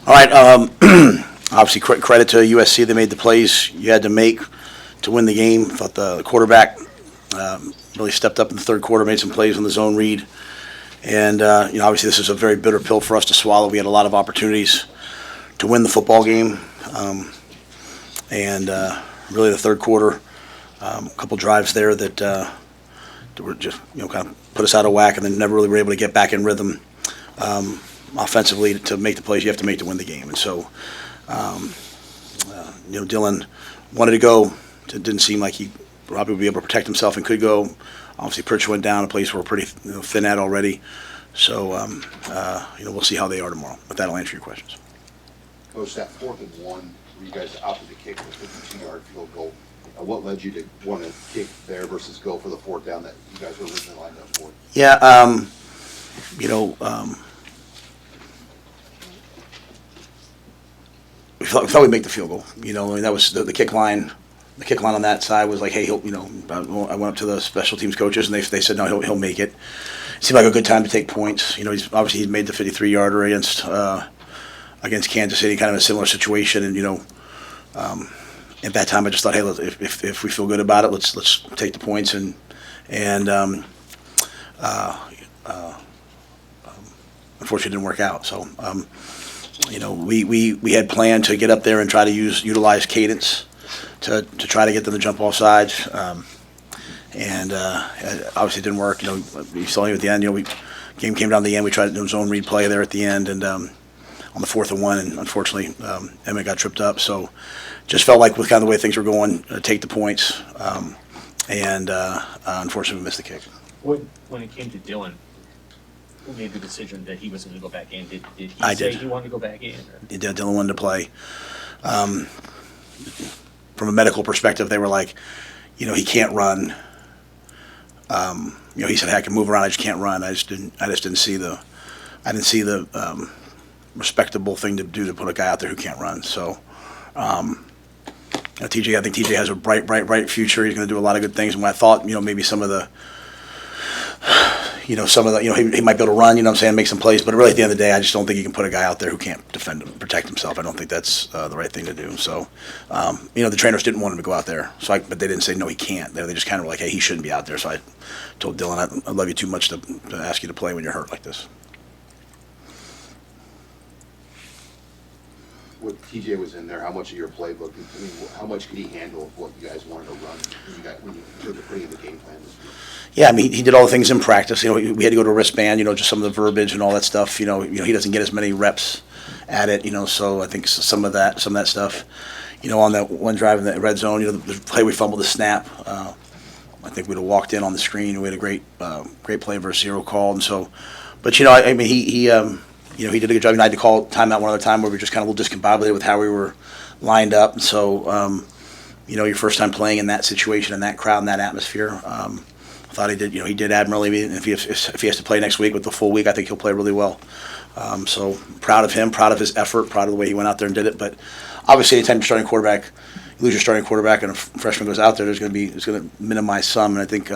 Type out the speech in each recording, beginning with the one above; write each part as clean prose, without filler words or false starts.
All right. Obviously, credit to USC. They made the plays you had to make to win the game. Thought the quarterback really stepped up in the third quarter, made some plays on the zone read. And, obviously this is a very bitter pill for us to swallow. We had a lot of opportunities to win the football game. And really the third quarter, a couple drives there that were just, kind of put us out of whack, and then never really were able to get back in rhythm offensively to make the plays you have to make to win the game. And so, Dylan wanted to go. It didn't seem like he probably would be able to protect himself and could go. Obviously, Pritchard went down, a place we're pretty thin at already. So, we'll see how they are tomorrow. But that'll answer your questions. Coach, that 4th and 1, where you guys opted to kick the 52-yard field goal, what led you to want to kick there versus go for the 4th down that you guys were originally lined up for? Yeah, we thought we'd make the field goal. That was the kick line. The kick line on that side was like, hey, I went up to the special teams coaches, and they said, no, he'll make it. It seemed like a good time to take points. He's made the 53-yarder against Kansas City, kind of a similar situation. And, at that time I just thought, hey, if we feel good about it, let's take the points. And unfortunately it didn't work out. So, we had planned to get up there and try to utilize cadence to try to get them to jump off sides, and obviously it didn't work. You saw him at the end. Game came down to the end. We tried to do a zone read play there at the end, and on the 4th and 1, and unfortunately Emmett got tripped up. So just felt like with kind of the way things were going, take the points, and unfortunately we missed the kick. When it came to Dylan, who made the decision that he was going to go back in? Did he say he wanted to go back in? He did. Dylan wanted to play. From a medical perspective, they were like, he can't run. He said, "Hey, I can move around. I just can't run." I just didn't see the respectable thing to do to put a guy out there who can't run. So, I think TJ has a bright future. He's going to do a lot of good things. And I thought, maybe some of the. He might be able to run, make some plays, but really at the end of the day, I just don't think you can put a guy out there who can't defend him, protect himself. I don't think that's the right thing to do. So, the trainers didn't want him to go out there, but they didn't say, no, he can't. They just kind of were like, hey, he shouldn't be out there. So I told Dylan, I love you too much to ask you to play when you're hurt like this. When TJ was in there, how much of your playbook, how much could he handle of what you guys wanted to run when you took it pretty in the game plan this week? Yeah, he did all the things in practice. We had to go to a wristband, just some of the verbiage and all that stuff. He doesn't get as many reps at it, so I think some of that stuff, on that one drive in the red zone, the play we fumbled the snap. I think we'd have walked in on the screen. We had a great play versus zero call, and so, but he did a good job. I had to call timeout one other time where we were just kind of a little discombobulated with how we were lined up. And so, your first time playing in that situation, in that crowd, in that atmosphere. I thought he did admirably. And if he has to play next week with the full week, I think he'll play really well. So proud of him, proud of his effort, proud of the way he went out there and did it. But obviously, anytime you're starting quarterback, you lose your starting quarterback, and a freshman goes out there, it's going to minimize some. And I think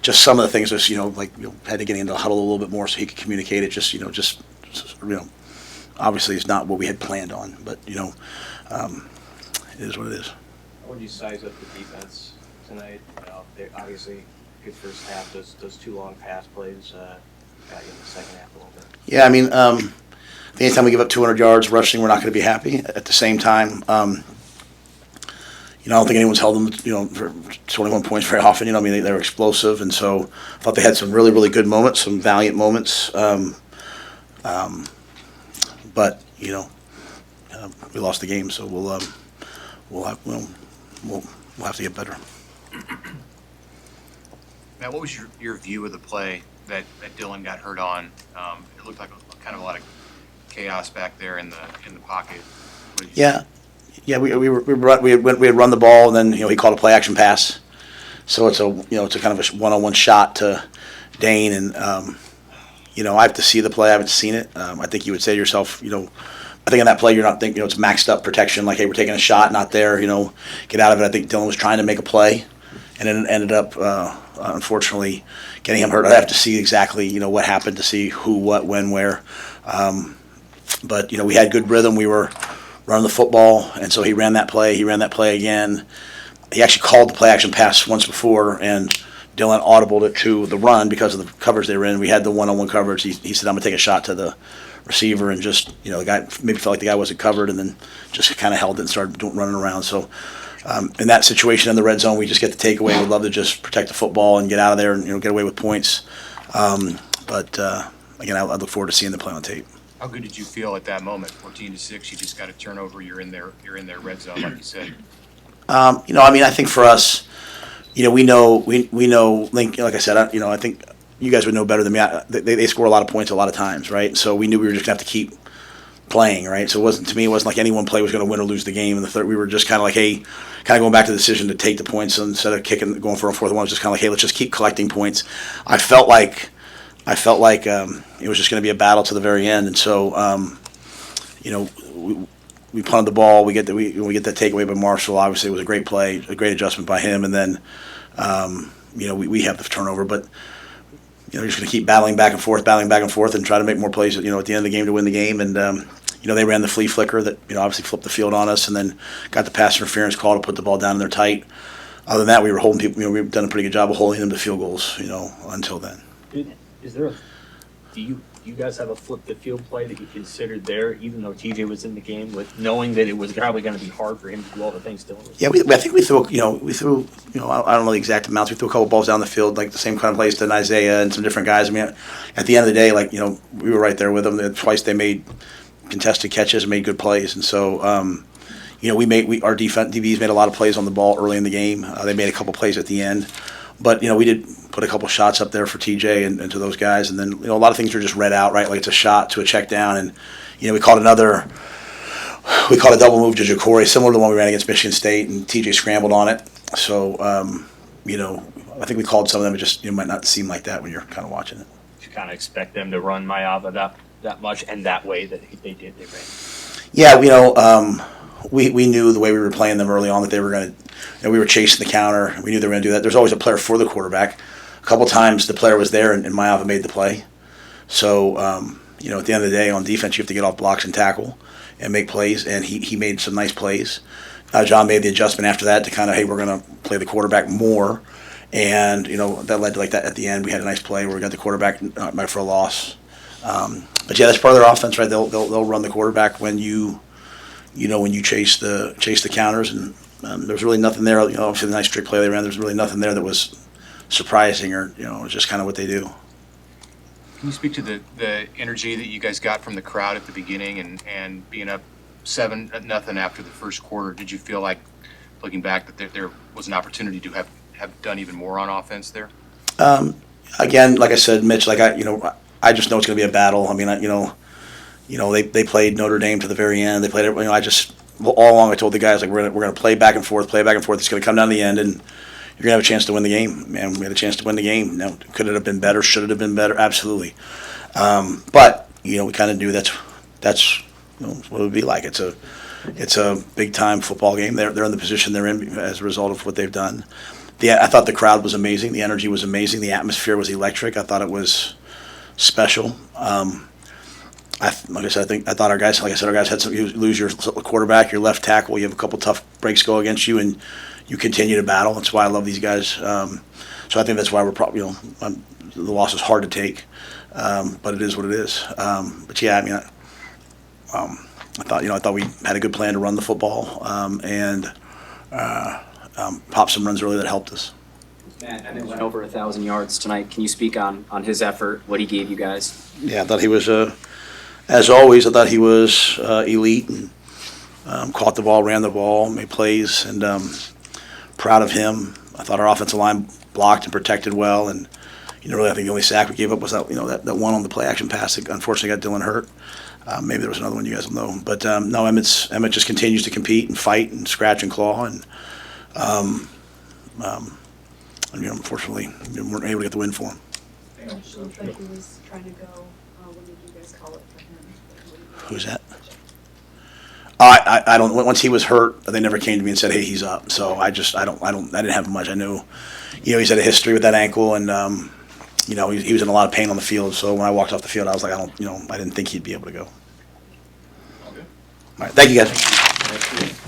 just some of the things, just had to get into the huddle a little bit more so he could communicate it. Obviously, it's not what we had planned on, but it is what it is. How would you size up the defense tonight? They obviously. Good first half. Those 2 long pass plays got you in the second half a little bit. Yeah, anytime we give up 200 yards rushing, we're not going to be happy. At the same time, I don't think anyone's held them, for 21 points very often. They were explosive, and so I thought they had some really, really good moments, some valiant moments. But we lost the game, so we'll have to get better. Matt, what was your view of the play that Dylan got hurt on? It looked like kind of a lot of chaos back there in the pocket. Yeah, we had run the ball, and then he called a play action pass. So it's a kind of a one-on-one shot to Dane, and I have to see the play. I haven't seen it. I think you would say to yourself, I think in that play you're not thinking, it's maxed up protection, like, hey, we're taking a shot, not there, get out of it. I think Dylan was trying to make a play, and it ended up, unfortunately, getting him hurt. I have to see exactly, what happened to see who, what, when, where. But, you know, we had good rhythm. We were running the football, and so he ran that play. He ran that play again. He actually called the play action pass once before, and Dylan audibled it to the run because of the coverage they were in. We had the one-on-one coverage. He said, I'm going to take a shot to the receiver, and just, you know, the guy maybe felt like the guy wasn't covered, and then just kind of held it and started running around. So in that situation in the red zone, we just get the takeaway. We'd love to just protect the football and get out of there and, you know, get away with points. But again, I look forward to seeing the play on tape. How good did you feel at that moment? 14-6, you just got a turnover. You're in their red zone, like you said. You know, I mean, I think for us, you know, we know, like I said, I think you guys would know better than me. They score a lot of points a lot of times, right? So we knew we were just going to have to keep playing, right? So it wasn't like any one play was going to win or lose the game in the third. We were just kind of like, hey, kind of going back to the decision to take the points instead of going for a fourth one. It was just kind of like, hey, let's just keep collecting points. I felt like it was just going to be a battle to the very end, and so you know, we punted the ball. We get that takeaway by Marshall. Obviously, it was a great play, a great adjustment by him, and then you know, we have the turnover, but you know, you're just going to keep battling back and forth, and try to make more plays. You know, at the end of the game to win the game, and you know, they ran the flea flicker that, you know, obviously flipped the field on us, and then got the pass interference call to put the ball down in there tight. Other than that, we were holding people. You know, we've done a pretty good job of holding them to field goals. You know, until then. Do you guys have a flip the field play that you considered there, even though TJ was in the game, with knowing that it was probably going to be hard for him to do all the things Dylan was? Yeah, I think we threw, you know, I don't know the exact amounts. We threw a couple balls down the field, like the same kind of plays to Isaiah and some different guys. I mean, at the end of the day, like, you know, we were right there with them. Twice they made contested catches and made good plays, and so you know, our DBs made a lot of plays on the ball early in the game. They made a couple plays at the end. But, you know, we did put a couple shots up there for TJ and to those guys. And then, you know, a lot of things were just read out, right? Like it's a shot to a check down. And, you know, we called a double move to Ja'Cory, similar to the one we ran against Michigan State, and TJ scrambled on it. So, you know, I think we called some of them. It just, you know, might not seem like that when you're kind of watching it. You kind of expect them to run Maiava that much and that way that they did. They ran. Yeah, you know, we knew the way we were playing them early on that they were going to, you know, we were chasing the counter. We knew they were going to do that. There's always a player for the quarterback. A couple times the player was there and Maiava made the play. So, you know, at the end of the day on defense, you have to get off blocks and tackle and make plays, and he made some nice plays. John made the adjustment after that to kind of, hey, we're going to play the quarterback more. And, you know, that led to like that at the end. We had a nice play where we got the quarterback for a loss. But yeah, that's part of their offense, right? They'll run the quarterback when you chase the counters, and there's really nothing there. You know, obviously the nice trick play they ran. There's really nothing there that was surprising, or, you know, it was just kind of what they do. Can you speak to the energy that you guys got from the crowd at the beginning and being up 7-0 after the first quarter? Did you feel like, looking back, that there was an opportunity to have done even more on offense there? Again, like I said, Mitch, like I just know it's going to be a battle. I mean, they played Notre Dame to the very end. They played it. You know, all along I told the guys, like, we're gonna play back and forth. It's going to come down to the end, and you're going to have a chance to win the game. Man, we had a chance to win the game. Now, could it have been better? Should it have been better? Absolutely. But, you know, we kind of knew that's you know, what it would be like. It's a big time football game. They're in the position they're in as a result of what they've done. I thought the crowd was amazing. The energy was amazing. The atmosphere was electric. I thought it was special. I thought our guys had some. You lose your quarterback, your left tackle. You have a couple tough breaks go against you, and you continue to battle. That's why I love these guys. So I think that's why we're probably, you know, the loss is hard to take, but it is what it is. But yeah, I mean, I thought we had a good plan to run the football, and pop some runs early that helped us. Matt, Emmett went over 1,000 yards tonight. Can you speak on his effort, what he gave you guys? Yeah, I thought he was, as always, elite, and caught the ball, ran the ball, made plays, and proud of him. I thought our offensive line blocked and protected well, and, you know, really I think the only sack we gave up was that that one on the play action pass that unfortunately got Dylan hurt. Maybe there was another one you guys will know, but no, Emmett just continues to compete and fight and scratch and claw, and you know, unfortunately, we weren't able to get the win for him. It looked like he was trying to go. When did you guys call it for him? Who's that? I don't. Once he was hurt, they never came to me and said, "Hey, he's up." So I didn't have much. I knew, you know, he's had a history with that ankle, and you know, he was in a lot of pain on the field. So when I walked off the field, I was like, I didn't think he'd be able to go. All right, thank you, guys.